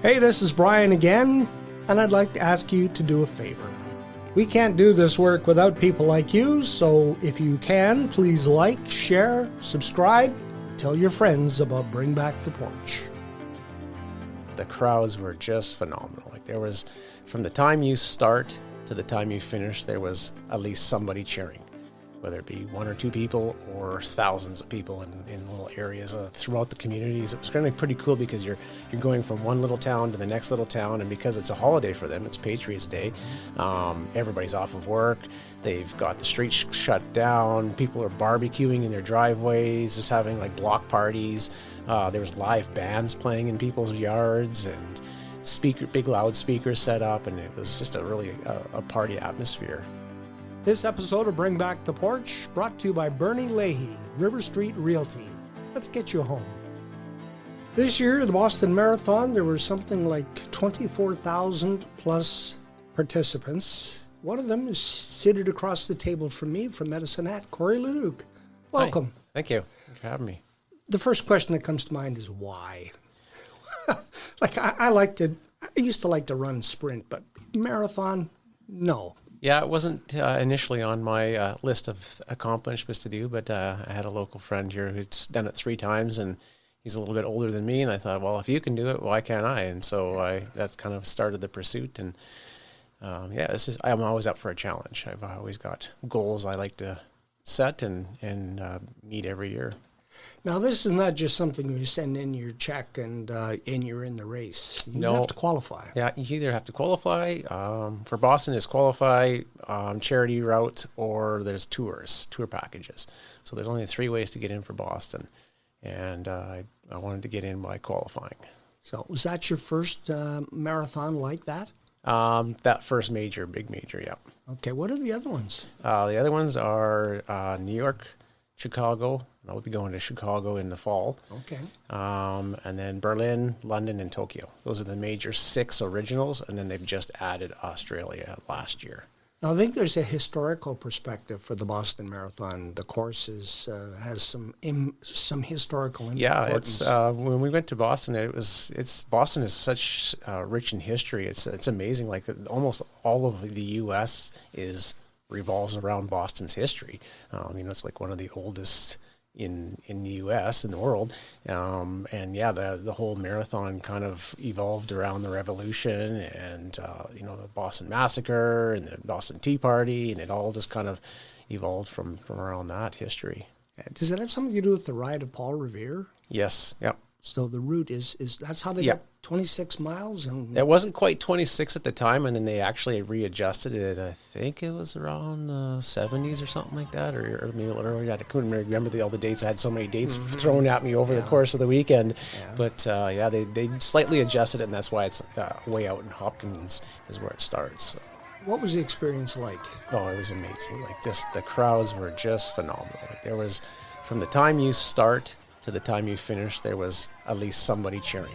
Hey, this is Brian again, and I'd like to ask you to do a favor. We can't do this work without people like you, so if you can, please like, share, subscribe, tell your friends about Bring Back The Porch. The crowds were just phenomenal. Like there was, from the time you start to the time you finish, there was at least somebody cheering, whether it be one or two people or thousands of people in little areas throughout the communities. It was going to be pretty cool because you're going from one little town to the next little town, and because it's a holiday for them, it's Patriots Day, everybody's off of work, they've got the streets shut down, people are barbecuing in their driveways, just having like block parties. There was live bands playing in people's yards and big loudspeakers set up, and it was just a party atmosphere. This episode of Bring Back the Porch brought to you by Bernie Leahy, River Street Realty. Let's get you home. This year, the Boston Marathon, there were something like 24,000 plus participants. One of them is seated across the table from me from Medicine Hat, Corry Leduc. Welcome. Hi. Thank you. Thanks for having me. The first question that comes to mind is why? I used to like to run sprint, but marathon, no. Yeah, it wasn't initially on my list of accomplishments to do, but I had a local friend here who's done it 3 times, and he's a little bit older than me, and I thought, well, if you can do it, why can't I? And so that kind of started the pursuit, and I'm always up for a challenge. I've always got goals I like to set and meet every year. Now, this is not just something you send in your check and you're in the race. You No. have to qualify. Yeah, you either have to qualify. For Boston, is qualify, charity route, or there's tour packages. So there's only 3 ways to get in for Boston, and I wanted to get in by qualifying. So was that your first marathon like that? That first big major, yeah. Okay, what are the other ones? The other ones are New York, Chicago. I'll be going to Chicago in the fall. Okay. And then Berlin, London, and Tokyo. Those are the major 6 originals, and then they've just added Australia last year. Now, I think there's a historical perspective for the Boston Marathon. The course has some historical importance. Yeah, it's when we went to Boston, Boston is such rich in history. It's amazing. Like almost all of the U.S. revolves around Boston's history. It's like one of the oldest in the U.S. in the world, the whole marathon kind of evolved around the Revolution and the Boston Massacre and the Boston Tea Party, and it all just kind of evolved from around that history. Does that have something to do with the ride of Paul Revere? Yes. Yep. So the route is that's how they got 26 miles? And it wasn't quite 26 at the time, and then they actually readjusted it. I think it was around 70s or something like that, or maybe a little earlier. I couldn't remember all the dates. I had so many dates thrown at me over the course of the weekend. Yeah. But they slightly adjusted it, and that's why it's way out in Hopkins is where it starts. So. What was the experience like? Oh, it was amazing. Like just the crowds were just phenomenal. Like there was, from the time you start to the time you finish, there was at least somebody cheering,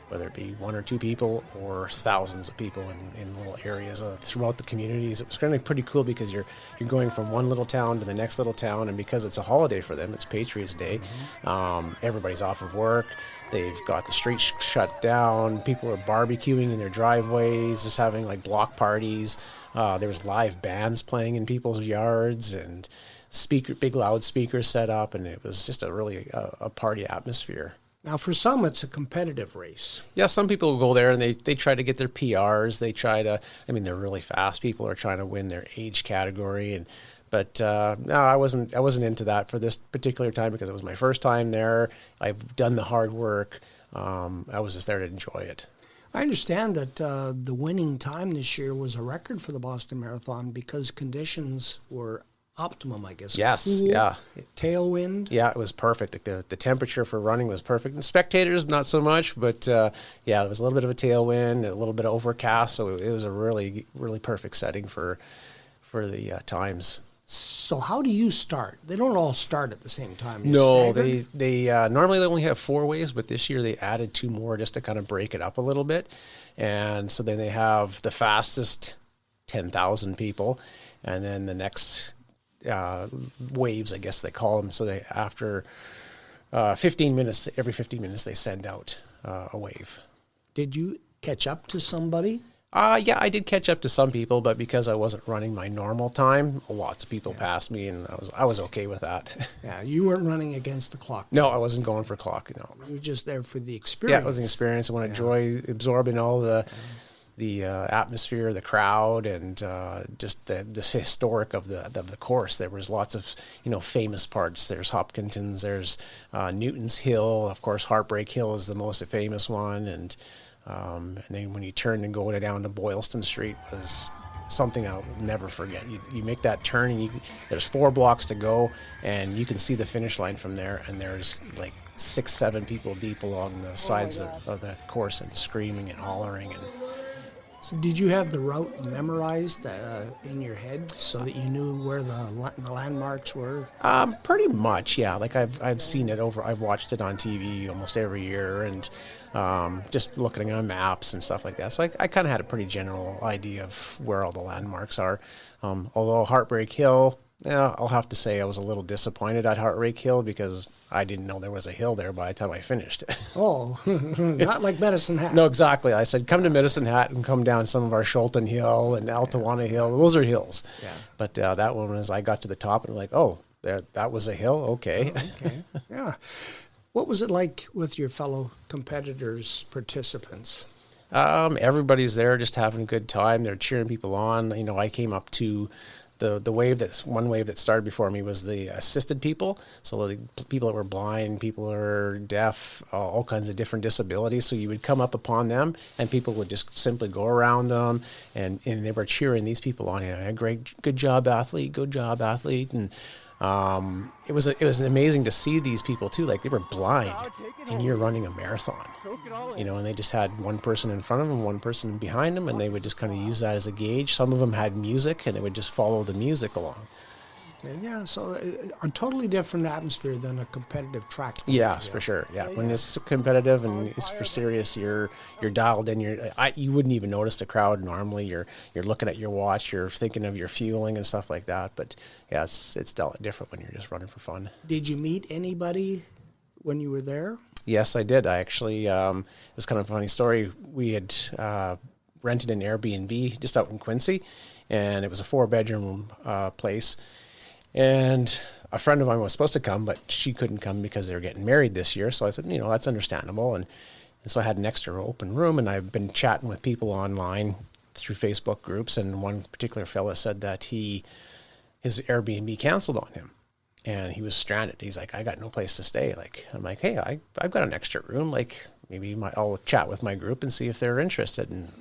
whether it be one or two people or thousands of people in little areas throughout the communities. It was going to be pretty cool because you're going from one little town to the next little town, and because it's a holiday for them, it's Patriots Day, everybody's off of work, they've got the streets shut down, people are barbecuing in their driveways, just having like block parties. There was live bands playing in people's yards, and big loudspeakers set up, and it was just a party atmosphere. Now, for some, it's a competitive race. Yeah, some people will go there and they try to get their PRs. They try to, they're really fast. People are trying to win their age category, but no, I wasn't into that for this particular time because it was my first time there. I've done the hard work. I was just there to enjoy it. I understand that the winning time this year was a record for the Boston Marathon because conditions were optimum, I guess. Yes, cool, yeah. Tailwind. Yeah, it was perfect. Like the temperature for running was perfect. And spectators, not so much, but there was a little bit of a tailwind, a little bit of overcast, so it was a really, really perfect setting for the times. So how do you start? They don't all start at the same time. No, they normally they only have 4 ways, but this year they added 2 more just to kind of break it up a little bit. And so then they have the fastest 10,000 people, and then the next waves, I guess they call them. So they after 15 minutes, every 15 minutes they send out a wave. Did you catch up to somebody? Yeah, I did catch up to some people, but because I wasn't running my normal time, lots of people passed me, and I was okay with that. Yeah, you weren't running against the clock. No, I wasn't going for clock. No, You were just there for the experience. yeah, it was an experience. I want to enjoy absorbing all the atmosphere, the crowd, and just this historic of the course. There was lots of famous parts. There's Hopkinton's, there's Newton's Hill, of course. Heartbreak Hill is the most famous one, and then when you turn and go down to Boylston Street was something I'll never forget. You make that turn, and there's 4 blocks to go, and you can see the finish line from there, and there's like 6-7 people deep along the sides of the course and screaming and hollering. And So did you have the route memorized in your head so that you knew where the landmarks were? Pretty much, yeah. Like I've seen it I've watched it on TV almost every year, and just looking on maps and stuff like that. So I kind of had a pretty general idea of where all the landmarks are. Although Heartbreak Hill, yeah, I'll have to say I was a little disappointed at Heartbreak Hill because I didn't know there was a hill there by the time I finished. Oh, not like Medicine Hat. No, exactly. I said, come to Medicine Hat and come down some of our Sholton Hill and Altawana Hill. Those are hills. Yeah. But that one, as I got to the top, and I'm like, oh, that was a hill? Okay. Okay. Yeah. What was it like with your fellow competitors, participants? Everybody's there just having a good time. They're cheering people on. I came up to the wave one wave that started before me was the assisted people. So the people that were blind, people that are deaf, all kinds of different disabilities. So you would come up upon them, and people would just simply go around them, and they were cheering these people on. Great, good job, athlete, good job, athlete, and it was amazing to see these people too. Like, they were blind, and you're running a marathon, and they just had one person in front of them, one person behind them, and they would just kind of use that as a gauge. Some of them had music, and they would just follow the music along. Okay, yeah, so a totally different atmosphere than a competitive track. Yes, for sure. Yeah, when it's competitive and it's for serious, you're dialed in. You wouldn't even notice the crowd normally. You're looking at your watch. You're thinking of your fueling and stuff like that. But yeah, it's different when you're just running for fun. Did you meet anybody when you were there? Yes, I did. I actually, it was kind of a funny story. We had rented an Airbnb just out in Quincy, and it was a 4-bedroom place. And a friend of mine was supposed to come, but she couldn't come because they were getting married this year. So I said, that's understandable. And so I had an extra open room, and I've been chatting with people online through Facebook groups. And one particular fella said that his Airbnb canceled on him, and he was stranded. He's like, I got no place to stay. Like, I'm like, hey, I've got an extra room. Like, maybe I'll chat with my group and see if they're interested. And,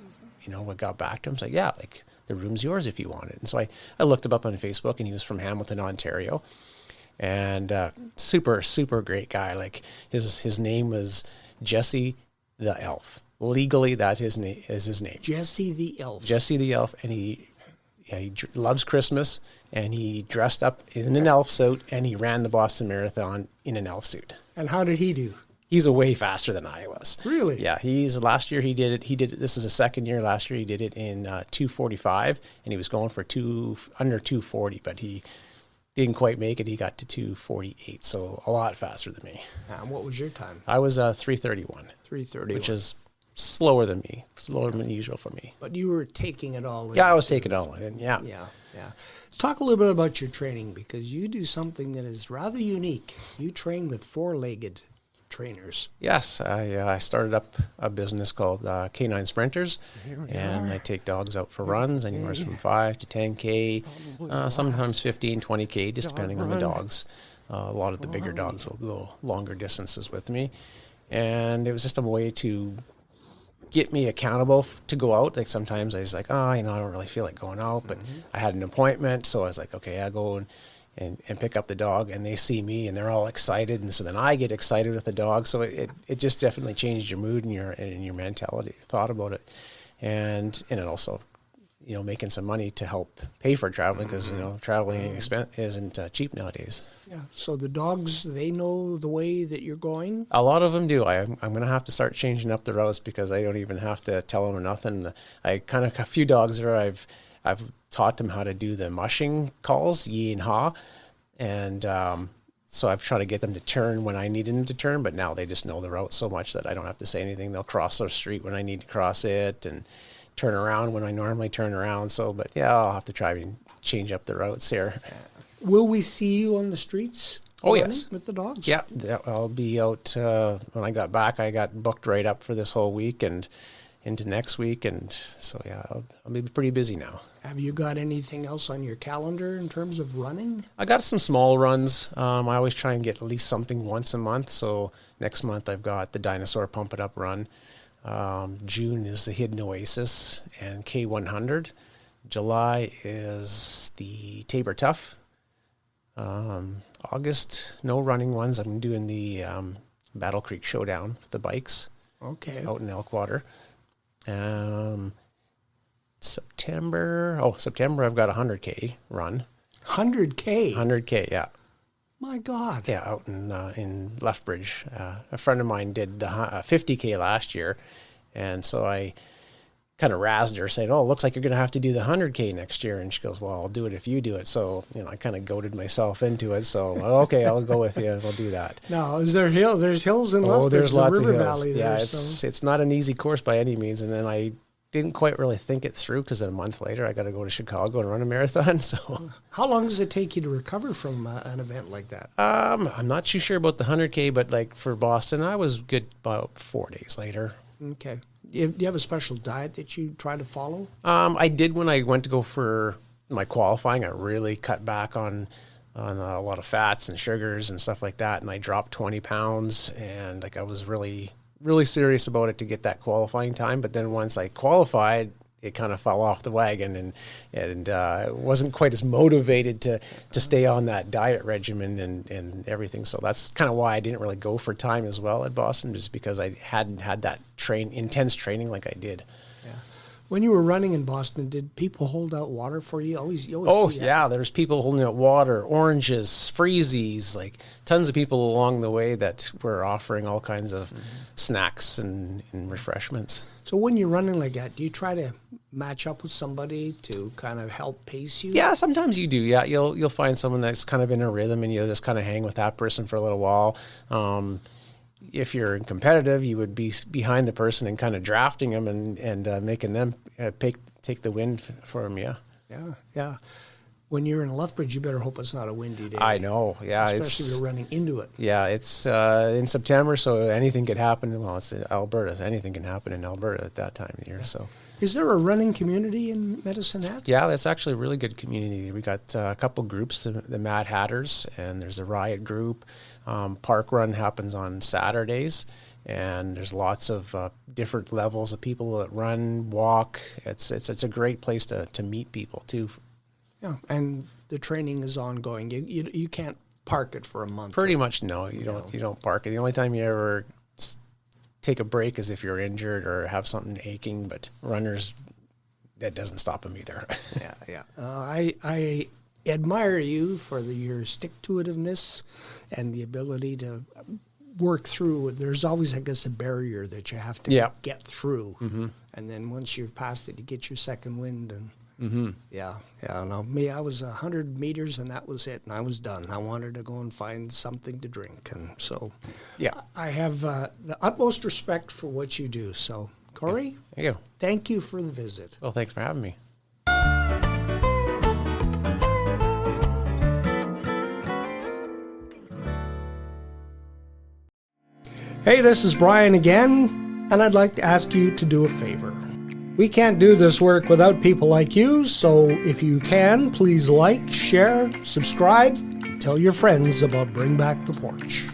I got back to him. It's like, yeah, like, the room's yours if you want it. And so I looked him up on Facebook, and he was from Hamilton, Ontario, and super, super great guy. Like, his name was Jesse the Elf. Legally, that is his name. Jesse the Elf. Jesse the Elf, and he loves Christmas, and he dressed up in an elf suit, and he ran the Boston Marathon in an elf suit. And how did he do? He's a way faster than I was. Really? Yeah. Last year he did it. This is his second year. Last year he did it in 2:45, and he was going for under 2:40, but he didn't quite make it. He got to 2:48, so a lot faster than me. And what was your time? I was 3:31. 3:31. Which is slower than me. Slower than usual for me. But you were taking it all in. Yeah, I was taking it all in. Yeah. Yeah. Talk a little bit about your training, because you do something that is rather unique. You train with 4-legged trainers. Yes, I started up a business called Canine Sprinters, and I take dogs out for runs, anywhere from 5 to 10K, sometimes 15, 20K, just depending on the dogs. A lot of the bigger dogs will go longer distances with me, and it was just a way to get me accountable to go out. Like, sometimes I was like, I don't really feel like going out, but I had an appointment, so I was like, okay, I'll go and pick up the dog, and they see me, and they're all excited, and so then I get excited with the dog. So it just definitely changed your mood and your mentality, your thought about it, and it also, making some money to help pay for traveling, because traveling isn't cheap nowadays. Yeah. So the dogs, they know the way that you're going. A lot of them do. I'm going to have to start changing up the routes, because I don't even have to tell them or nothing. A few dogs there I've taught them how to do the mushing calls, yi and ha, and so I've tried to get them to turn when I needed them to turn, but now they just know the route so much that I don't have to say anything. They'll cross the street when I need to cross it and turn around when I normally turn around. So, but yeah, I'll have to try and change up the routes here. Will we see you on the streets? Oh, yes. With the dogs? Yeah, I'll be out. When I got back, I got booked right up for this whole week and into next week. And so, yeah, I'll be pretty busy now. Have you got anything else on your calendar in terms of running? I got some small runs. I always try and get at least something once a month. So next month I've got the Dinosaur Pump It Up run. June is the Hidden Oasis and K100. July is the Tabor Tough. August, no running ones. I'm doing the Battle Creek Showdown with the bikes. Okay. Out in Elkwater. September I've got a 100K run. 100K? 100K, yeah. My God. Yeah, out in Lethbridge. A friend of mine did the 50K last year, and so I kind of razzed her, saying, "Oh, it looks like you're going to have to do the 100K next year." And she goes, "Well, I'll do it if you do it." So, I kind of goaded myself into it. So, okay, I'll go with you. We'll do that. Now, is there hill? There's hills in Lethbridge. There's lots of hills. Valley there, yeah, it's not an easy course by any means. And then I didn't quite really think it through because a month later I got to go to Chicago and run a marathon. So, how long does it take you to recover from an event like that? I'm not too sure about the 100K, but like for Boston, I was good about 4 days later. Okay. Do you have a special diet that you try to follow? I did when I went to go for my qualifying. I really cut back on a lot of fats and sugars and stuff like that, and I dropped 20 pounds. And like I was really, really serious about it to get that qualifying time. But then once I qualified, it kind of fell off the wagon, and wasn't quite as motivated to stay on that diet regimen and everything. So that's kind of why I didn't really go for time as well at Boston, just because I hadn't had that intense training like I did. Yeah. When you were running in Boston, did people hold out water for you? You always see that. Yeah, there's people holding out water, oranges, freezies, like tons of people along the way that were offering all kinds of snacks and refreshments. So when you're running like that, do you try to match up with somebody to kind of help pace you? Yeah, sometimes you do. Yeah, you'll find someone that's kind of in a rhythm, and you'll just kind of hang with that person for a little while. If you're competitive, you would be behind the person and kind of drafting them and making them take the wind for them. Yeah. Yeah. When you're in Lethbridge, you better hope it's not a windy day. I know. Yeah, especially if you're running into it. Yeah, it's in September, so anything could happen. Well, it's in Alberta. Anything can happen in Alberta at that time of the year. Yeah. So, is there a running community in Medicine Hat? Yeah, that's actually a really good community. We got a couple groups, the Mad Hatters, and there's a Riot group. Park Run happens on Saturdays, and there's lots of different levels of people that run, walk. It's a great place to meet people too. Yeah, and the training is ongoing. You can't park it for a month. Pretty much, no. You don't park it. The only time you ever take a break is if you're injured or have something aching. But runners, that doesn't stop them either. Yeah. I admire you for your stick-to-itiveness and the ability to work through. There's always, I guess, a barrier that you have to get through, and then once you've passed it, you get your second wind and. No, me, I was 100 meters and that was it, and I was done. I wanted to go and find something to drink, and so I have the utmost respect for what you do. So, Corry, thank you for the visit. Well, thanks for having me. Hey, this is Brian again, and I'd like to ask you to do a favor. We can't do this work without people like you, so if you can, please like, share, subscribe, tell your friends about Bring Back the Porch.